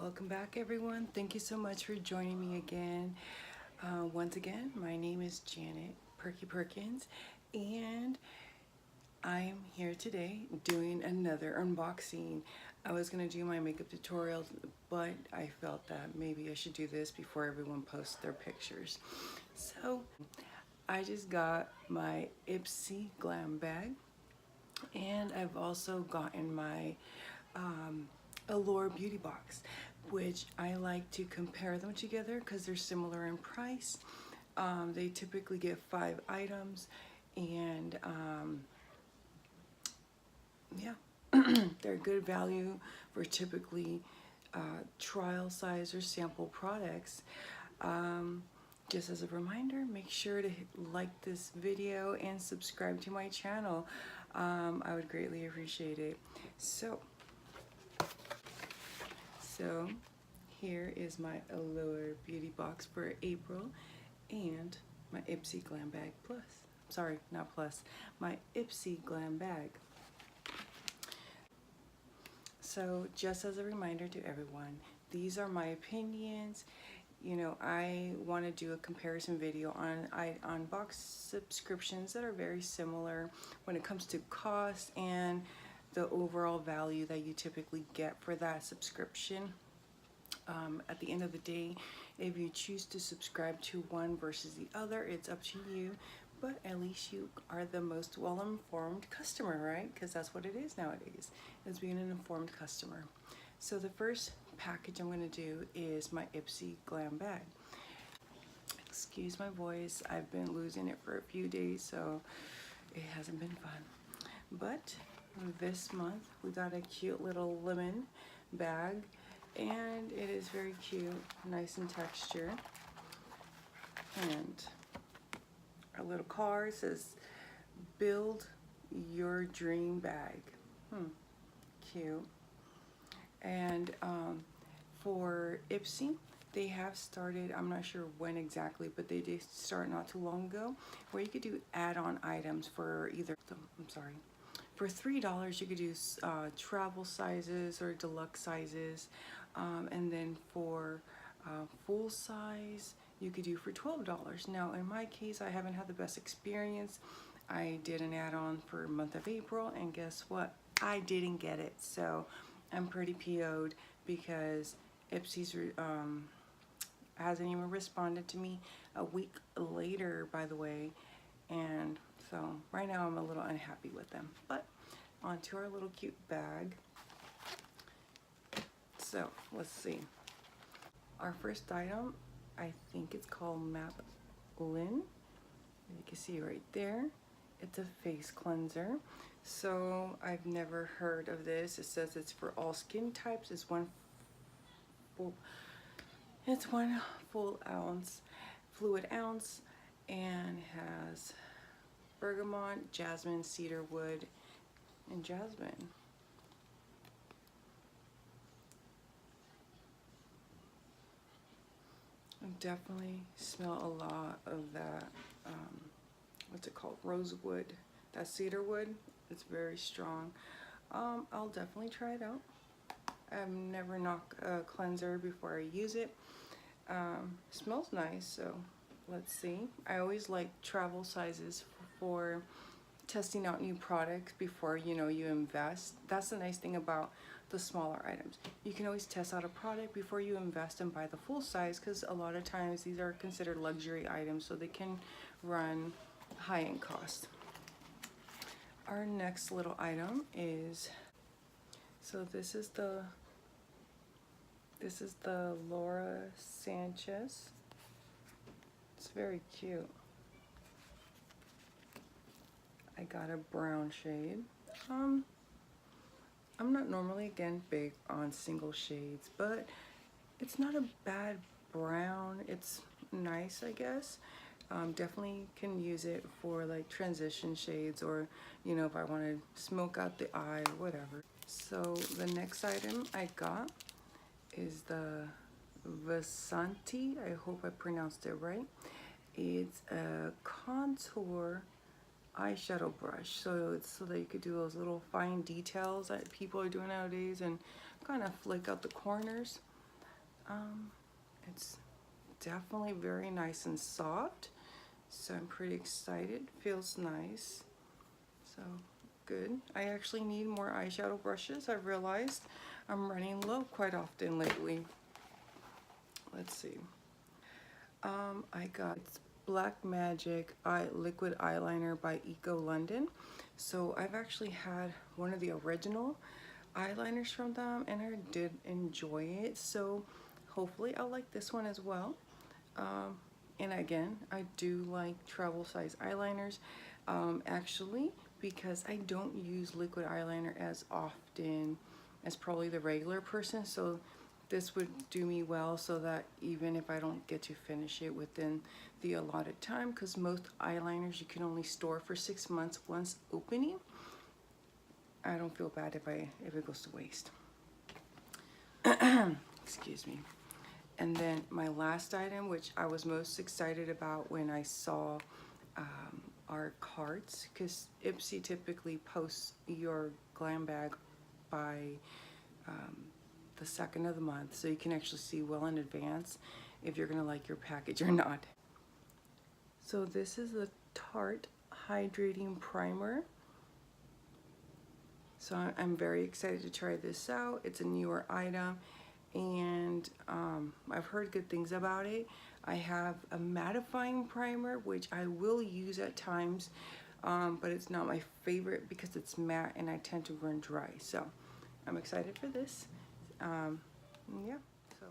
Welcome back, everyone. Thank you so much for joining me again. Once again, my name is Janet Perky Perkins, and I'm here today doing another unboxing. I was going to do my makeup tutorial, but I felt that maybe I should do this before everyone posts their pictures. So, I just got my Ipsy Glam Bag, and I've also gotten my Allure Beauty Box, which I like to compare them together because they're similar in price. They typically get 5 items, and yeah, they're good value for typically trial size or sample products. Just as a reminder, make sure to like this video and subscribe to my channel. I would greatly appreciate it. So here is my Allure Beauty Box for April and my Ipsy Glam Bag Plus. Sorry, not Plus. My Ipsy Glam Bag. So just as a reminder to everyone, these are my opinions. You know, I want to do a comparison video on box subscriptions that are very similar when it comes to cost and the overall value that you typically get for that subscription. At the end of the day, if you choose to subscribe to one versus the other, it's up to you, but at least you are the most well-informed customer, right? Because that's what it is nowadays, is being an informed customer. So the first package I'm going to do is my Ipsy Glam Bag. Excuse my voice, I've been losing it for a few days, so it hasn't been fun. But this month we got a cute little lemon bag, and it is very cute, nice in texture. And our little card says, "Build your dream bag." Cute. And for Ipsy, they have started, I'm not sure when exactly, but they did start not too long ago, where you could do add-on items for for $3 you could do travel sizes or deluxe sizes, and then for full size you could do for $12. Now in my case, I haven't had the best experience. I did an add-on for month of April, and guess what? I didn't get it, so I'm pretty PO'd because Ipsy's hasn't even responded to me a week later, by the way, and so right now I'm a little unhappy with them. But onto our little cute bag. So let's see. Our first item, I think it's called Maplin. You can see right there. It's a face cleanser. So I've never heard of this. It says it's for all skin types. It's one full ounce, fluid ounce, and has bergamot, jasmine, cedar wood, and jasmine. I definitely smell a lot of that, what's it called, rosewood, that cedar wood. It's very strong. I'll definitely try it out. I've never knocked a cleanser before I use it. Smells nice, so let's see. I always like travel sizes for testing out new products before you invest. That's the nice thing about the smaller items. You can always test out a product before you invest and buy the full size, because a lot of times these are considered luxury items, so they can run high in cost. Our next little item is, so this is the Laura Sanchez. It's very cute. I got a brown shade. I'm not normally, again, big on single shades, but it's not a bad brown. It's nice, I guess. Definitely can use it for like transition shades, or if I want to smoke out the eye or whatever. So the next item I got is the Vasanti. I hope I pronounced it right. It's a contour eyeshadow brush, so it's so that you could do those little fine details that people are doing nowadays and kind of flick out the corners. It's definitely very nice and soft, so I'm pretty excited. Feels nice, so good. I actually need more eyeshadow brushes. I've realized I'm running low quite often lately. Let's see. I got Black Magic liquid eyeliner by Eco London. So I've actually had one of the original eyeliners from them, and I did enjoy it. So hopefully I'll like this one as well. And again, I do like travel size eyeliners, actually, because I don't use liquid eyeliner as often as probably the regular person. So this would do me well, so that even if I don't get to finish it within the allotted time, because most eyeliners you can only store for 6 months once opening, I don't feel bad if it goes to waste. Excuse me. And then my last item, which I was most excited about when I saw our cards, because Ipsy typically posts your glam bag by the 2nd of the month, so you can actually see well in advance if you're gonna like your package or not. So this is the Tarte Hydrating Primer. So I'm very excited to try this out. It's a newer item, and I've heard good things about it. I have a mattifying primer, which I will use at times, but it's not my favorite because it's matte and I tend to run dry. So I'm excited for this. Yeah, so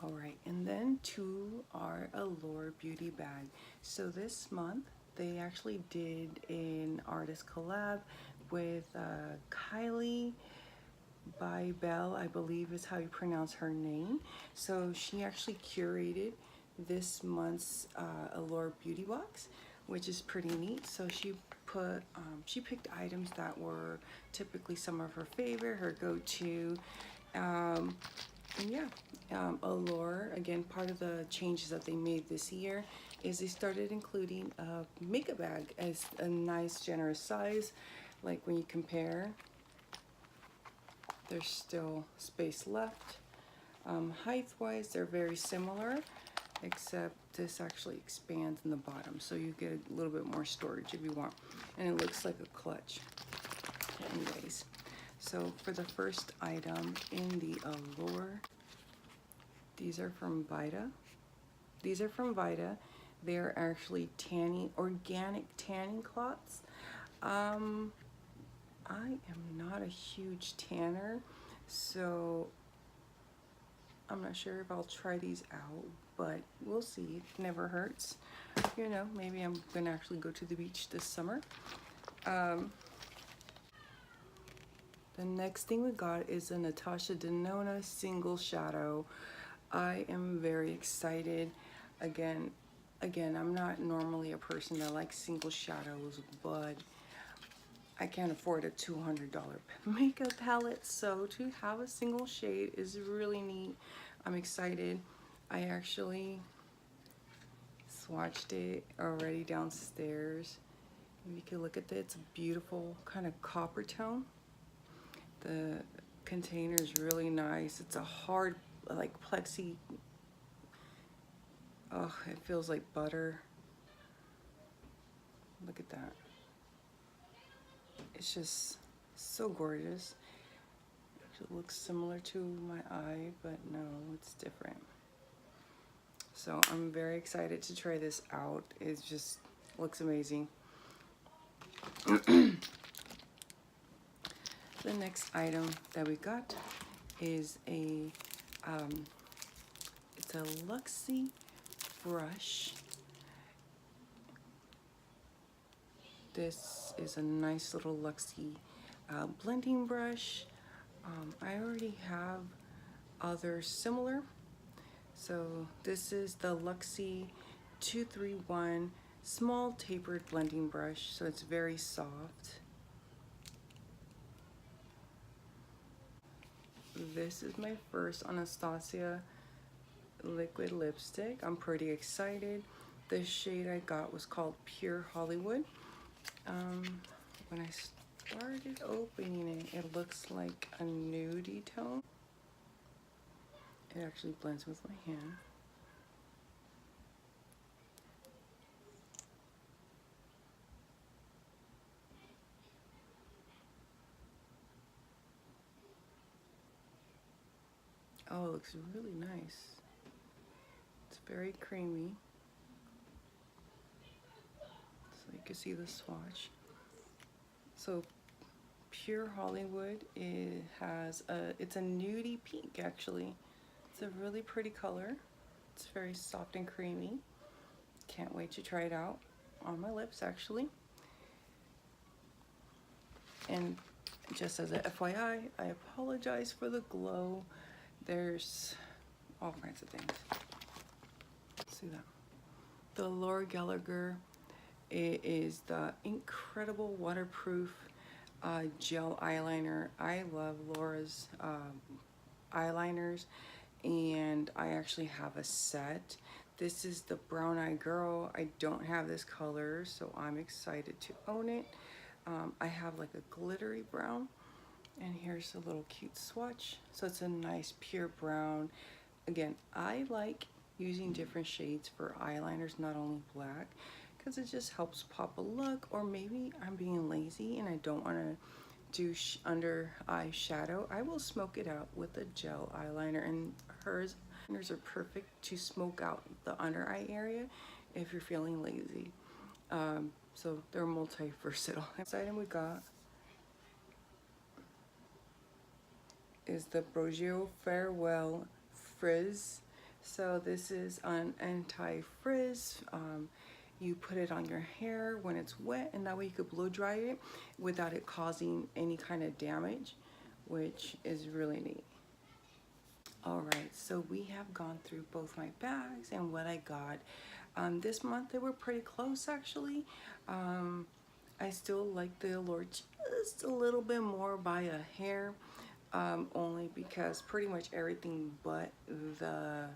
all right, and then to our Allure Beauty bag. So this month they actually did an artist collab with Kylie by Belle, I believe is how you pronounce her name. So she actually curated this month's Allure Beauty box, which is pretty neat. So she picked items that were typically some of her favorite, her go-to. And yeah, Allure, again, part of the changes that they made this year is they started including a makeup bag as a nice generous size. Like when you compare, there's still space left. Height-wise, they're very similar, except this actually expands in the bottom, so you get a little bit more storage if you want. And it looks like a clutch. Anyways, so for the first item in the Allure, these are from Vita. These are from Vita. They're actually organic tanning cloths. I am not a huge tanner, so I'm not sure if I'll try these out, but we'll see. It never hurts. You know, maybe I'm gonna actually go to the beach this summer. The next thing we got is a Natasha Denona Single Shadow. I am very excited. Again, I'm not normally a person that likes single shadows, but I can't afford a $200 makeup palette, so to have a single shade is really neat. I'm excited. I actually swatched it already downstairs. You can look at it. It's a beautiful kind of copper tone. The container is really nice. It's a hard, like plexi. Oh, it feels like butter. Look at that. It's just so gorgeous. It looks similar to my eye, but no, it's different. So I'm very excited to try this out. It just looks amazing. The next item that we got is it's a Luxie brush. This is a nice little Luxie blending brush. I already have others similar. So this is the Luxie 231 small tapered blending brush. So it's very soft. This is my first Anastasia liquid lipstick. I'm pretty excited. The shade I got was called Pure Hollywood. When I started opening it, it looks like a nudie tone. It actually blends with my hand. Oh, it looks really nice. It's very creamy. So you can see the swatch. So Pure Hollywood, it's a nudie pink actually. It's a really pretty color. It's very soft and creamy. Can't wait to try it out on my lips actually. And just as a FYI, I apologize for the glow. There's all kinds of things. See that? The Laura Gallagher, it is the incredible waterproof gel eyeliner. I love Laura's eyeliners, and I actually have a set. This is the Brown Eye Girl. I don't have this color, so I'm excited to own it. I have like a glittery brown, and here's a little cute swatch. So it's a nice pure brown. Again, I like using different shades for eyeliners, not only black, because it just helps pop a look. Or maybe I'm being lazy and I don't want to do under eye shadow. I will smoke it out with a gel eyeliner, and hers are perfect to smoke out the under eye area if you're feeling lazy. So they're multi-versatile. Next item we got is the Briogeo Farewell Frizz. So this is an anti-frizz. You put it on your hair when it's wet, and that way you could blow dry it without it causing any kind of damage, which is really neat. Alright, so we have gone through both my bags and what I got. This month they were pretty close actually. I still like the Allure just a little bit more by a hair, only because pretty much everything but the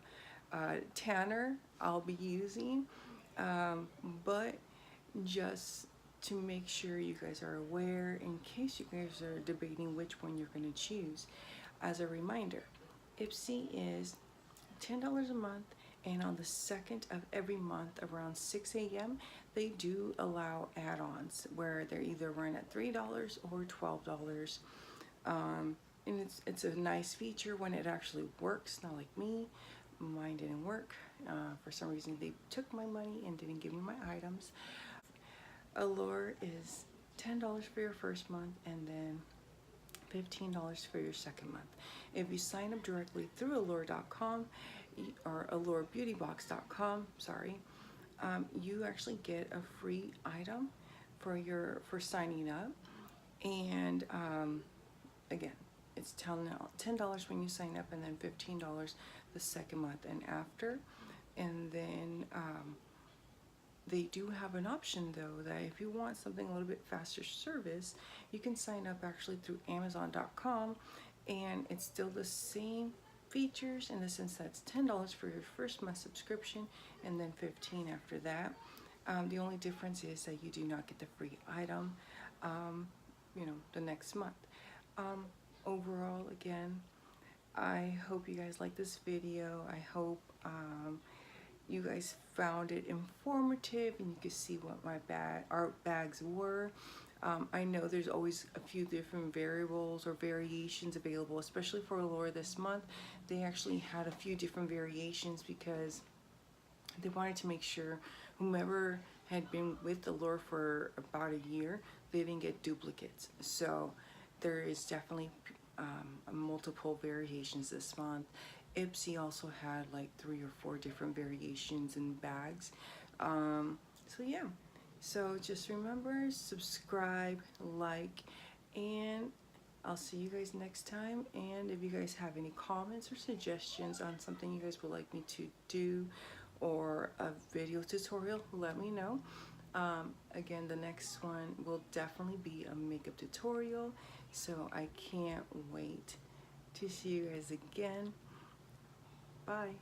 tanner I'll be using. But just to make sure you guys are aware, in case you guys are debating which one you're going to choose, as a reminder, Ipsy is $10 a month, and on the 2nd of every month around 6 a.m. they do allow add-ons where they're either run at $3 or $12. And it's a nice feature when it actually works, not like me. Mine didn't work. For some reason they took my money and didn't give me my items. Allure is $10 for your first month, and then $15 for your second month. If you sign up directly through allure.com or allurebeautybox.com, sorry, you actually get a free item for signing up. And again, it's $10 when you sign up, and then $15 the second month and after. And then they do have an option though, that if you want something a little bit faster service, you can sign up actually through Amazon.com, and it's still the same features in the sense that it's $10 for your first month subscription and then $15 after that. The only difference is that you do not get the free item, you know, the next month. Overall, again, I hope you guys like this video. I hope you guys found it informative and you could see what our bags were. I know there's always a few different variables or variations available, especially for Allure this month. They actually had a few different variations because they wanted to make sure whomever had been with Allure for about a year, they didn't get duplicates. So there is definitely multiple variations this month. Ipsy also had like 3 or 4 different variations in bags. So yeah, so just remember, subscribe, like, and I'll see you guys next time. And if you guys have any comments or suggestions on something you guys would like me to do or a video tutorial, let me know. Again, the next one will definitely be a makeup tutorial, so I can't wait to see you guys again. Bye.